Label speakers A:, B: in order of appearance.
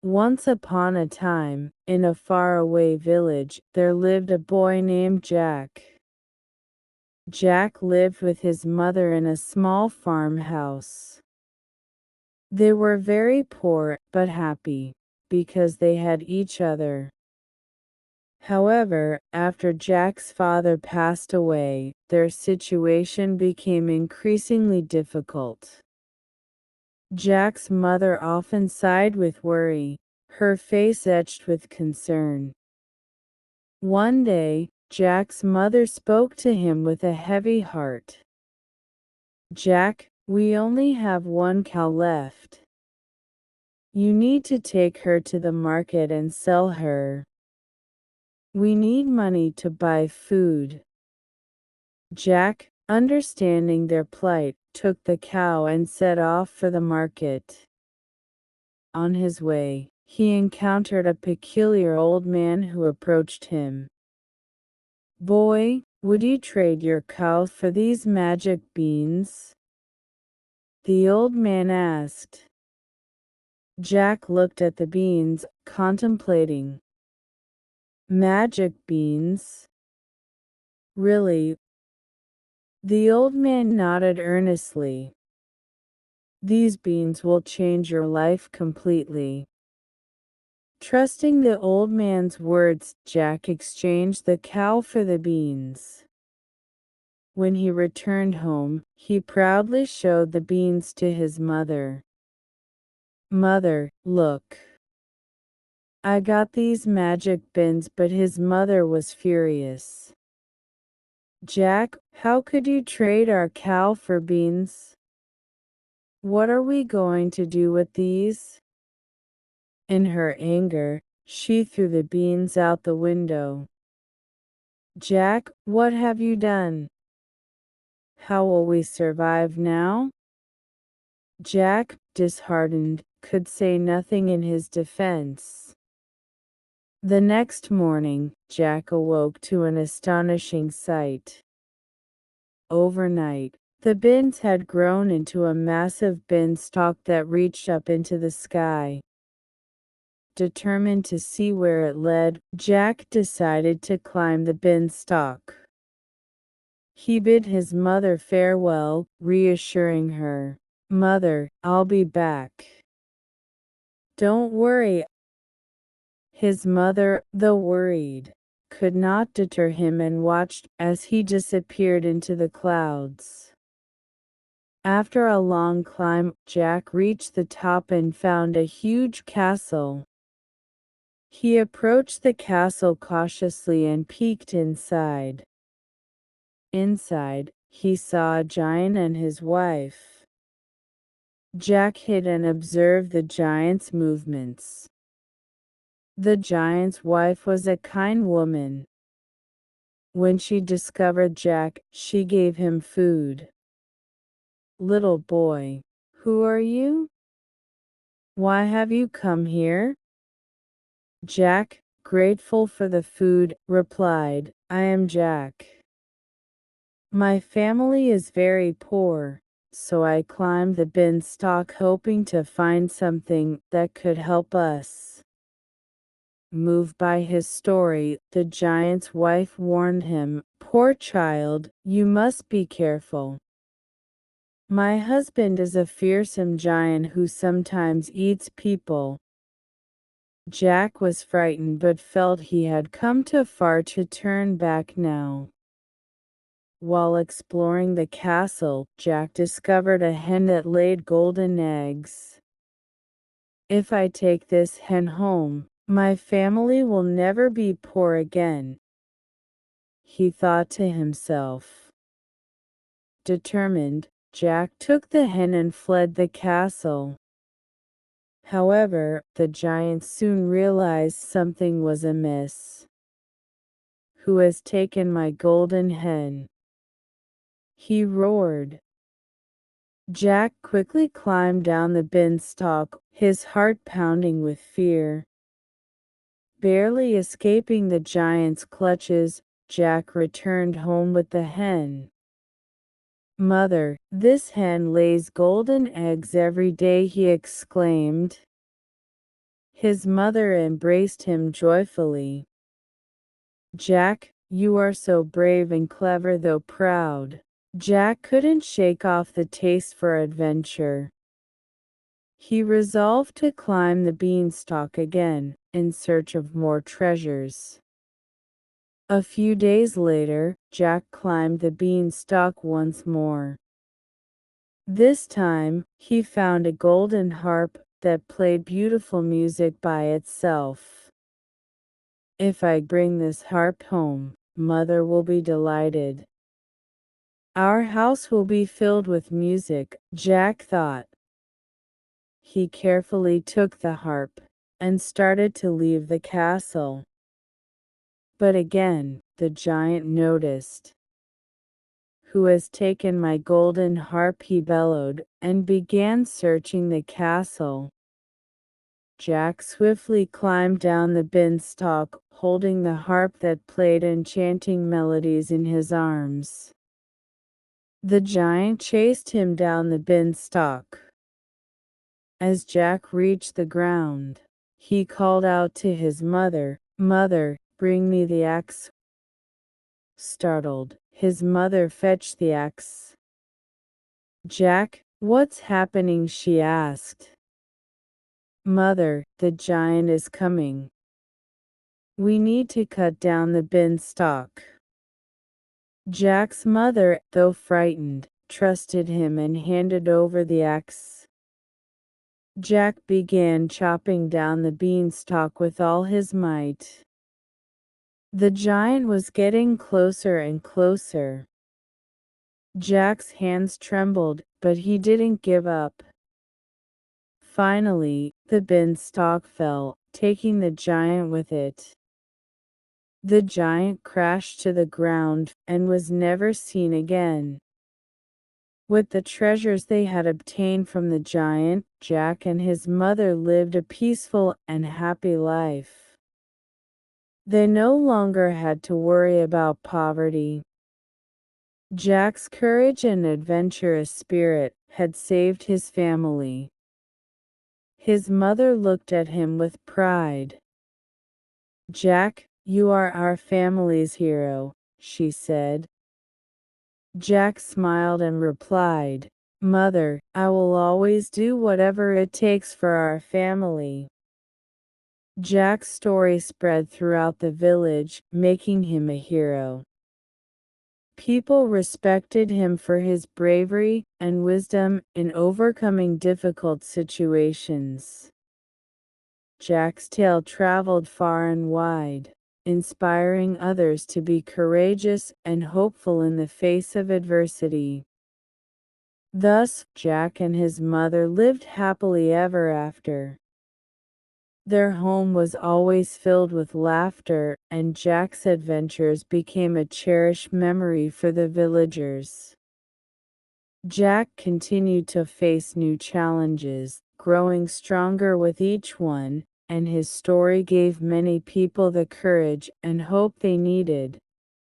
A: Once upon a time, in a faraway village, there lived a boy named Jack. Jack lived with his mother in a small farmhouse. They were very poor, but happy, because they had each other. However, after Jack's father passed away, their situation became increasingly difficult. Jack's mother often sighed with worry, her face etched with concern. One day, Jack's mother spoke to him with a heavy heart. "Jack, we only have one cow left. You need to take her to the market and sell her. We need money to buy food." Jack, understanding their plight, took the cow and set off for the market. On his way, he encountered a peculiar old man who approached him. "Boy, would you trade your cow for these magic beans?" the old man asked. Jack looked at the beans, contemplating. "Magic beans? Really?" The old man nodded earnestly. "These beans will change your life completely." Trusting the old man's words, Jack exchanged the cow for the beans. When he returned home, he proudly showed the beans to his mother. "Mother, look. I got these magic beans," but his mother was furious. "Jack, how could you trade our cow for beans? What are we going to do with these?" In her anger, she threw the beans out the window. "Jack, what have you done? How will we survive now?" Jack, disheartened, could say nothing in his defense. The next morning, Jack awoke to an astonishing sight. Overnight, the beans had grown into a massive beanstalk that reached up into the sky. Determined to see where it led, Jack decided to climb the beanstalk. He bid his mother farewell, reassuring her, "Mother, I'll be back. Don't worry." His mother, though worried, could not deter him and watched as he disappeared into the clouds. After a long climb, Jack reached the top and found a huge castle. He approached the castle cautiously and peeked inside. Inside, he saw a giant and his wife. Jack hid and observed the giant's movements. The giant's wife was a kind woman. When she discovered Jack, she gave him food. "Little boy, who are you? Why have you come here?" Jack, grateful for the food, replied, "I am Jack. My family is very poor, so I climbed the beanstalk hoping to find something that could help us." Moved by his story, the giant's wife warned him, "Poor child, you must be careful. My husband is a fearsome giant who sometimes eats people." Jack was frightened but felt he had come too far to turn back now. While exploring the castle, Jack discovered a hen that laid golden eggs. "If I take this hen home, my family will never be poor again," he thought to himself. Determined, Jack took the hen and fled the castle. However, the giant soon realized something was amiss. "Who has taken my golden hen?" he roared. Jack quickly climbed down the beanstalk, his heart pounding with fear. Barely escaping the giant's clutches, Jack returned home with the hen. "Mother, this hen lays golden eggs every day," he exclaimed. His mother embraced him joyfully. "Jack, you are so brave and clever though proud." Jack couldn't shake off the taste for adventure. He resolved to climb the beanstalk again, in search of more treasures. A few days later, Jack climbed the beanstalk once more. This time, he found a golden harp that played beautiful music by itself. "If I bring this harp home, Mother will be delighted. Our house will be filled with music," Jack thought. He carefully took the harp and started to leave the castle. But again, the giant noticed. "Who has taken my golden harp?" he bellowed, and began searching the castle. Jack swiftly climbed down the beanstalk, holding the harp that played enchanting melodies in his arms. The giant chased him down the beanstalk. As Jack reached the ground, he called out to his mother, "Mother, bring me the axe." Startled, his mother fetched the axe. "Jack, what's happening?" she asked. "Mother, the giant is coming. We need to cut down the beanstalk." Jack's mother, though frightened, trusted him and handed over the axe. Jack began chopping down the beanstalk with all his might. The giant was getting closer and closer. Jack's hands trembled, but he didn't give up. Finally, the beanstalk fell, taking the giant with it. The giant crashed to the ground and was never seen again. With the treasures they had obtained from the giant, Jack and his mother lived a peaceful and happy life. They no longer had to worry about poverty. Jack's courage and adventurous spirit had saved his family. His mother looked at him with pride. "Jack, you are our family's hero," she said. Jack smiled and replied, "Mother, I will always do whatever it takes for our family." Jack's story spread throughout the village, making him a hero. People respected him for his bravery and wisdom in overcoming difficult situations. Jack's tale traveled far and wide, inspiring others to be courageous and hopeful in the face of adversity. Thus, Jack and his mother lived happily ever after. Their home was always filled with laughter, and Jack's adventures became a cherished memory for the villagers. Jack continued to face new challenges, growing stronger with each one, and his story gave many people the courage and hope they needed.